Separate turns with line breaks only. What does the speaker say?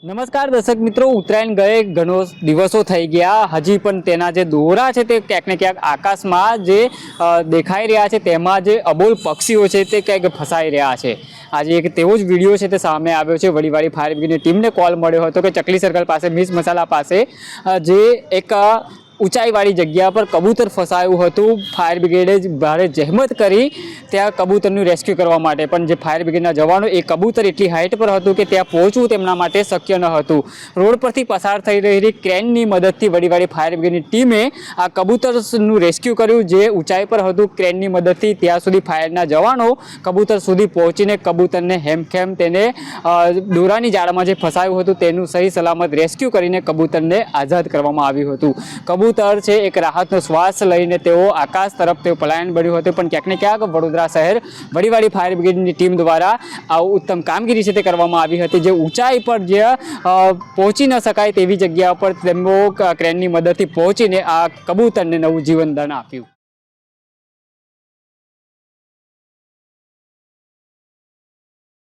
નમસ્કાર દર્શક મિત્રો, ઉત્તરાયણ ગયે ઘણો દિવસો થઈ ગયા, હજી પણ તેના જે દોરા છે તે ક્યાંક ને ક્યાંક આકાશમાં જે દેખાઈ રહ્યા છે તેમાં જે અબોલ પક્ષીઓ છે તે ક્યાંક ફસાઈ રહ્યા છે। આજે એક તેવો જ વિડીયો છે તે સામે આવ્યો છે। વડીવાડી ફાયર બ્રિગેડની ટીમને કોલ મળ્યો હતો કે ચકલી સર્કલ પાસે મિર્ચ મસાલા પાસે જે એક ઊંચાઈવાળી જગ્યા પર કબૂતર ફસાયું હતું। ફાયર બ્રિગેડે ભારે જહેમત કરી ત્યાં કબૂતરનું રેસ્ક્યુ કરવા માટે, પણ જે ફાયર બ્રિગેડના જવાનો એ કબૂતર એટલી હાઈટ પર હતું કે ત્યાં પહોંચવું તેમના માટે શક્ય ન હતું। રોડ પરથી પસાર થઈ રહેલી ક્રેનની મદદથી વડીવાડી ફાયર બ્રિગેડની ટીમે આ કબૂતરનું રેસ્ક્યુ કર્યું, જે ઊંચાઈ પર હતું। ક્રેનની મદદથી ત્યાં સુધી ફાયરના જવાનો કબૂતર સુધી પહોંચીને કબૂતરને હેમખેમ તેને દોરાની જાળમાં જે ફસાયું હતું તેનું સહી સલામત રેસ્ક્યુ કરીને કબૂતરને આઝાદ કરવામાં આવ્યું હતું। કબૂતર છે એક રાહતનો શ્વાસ લઈને તેઓ આકાશ તરફ તેઓ પલાયન બન્યું હતું, પણ ક્યાંક ને ક્યાંક વડોદરા શહેર વડીવાડી ફાયર બ્રિગેડની ટીમ દ્વારા આ ઉત્તમ કામગીરી છે તે કરવામાં આવી હતી। જે ઊંચાઈ પર જે પહોંચી ન શકાય તેવી જગ્યા પર તેમનો ક્રેનની મદદથી પહોંચીને આ કબૂતરને નવું જીવનદાન આપ્યું।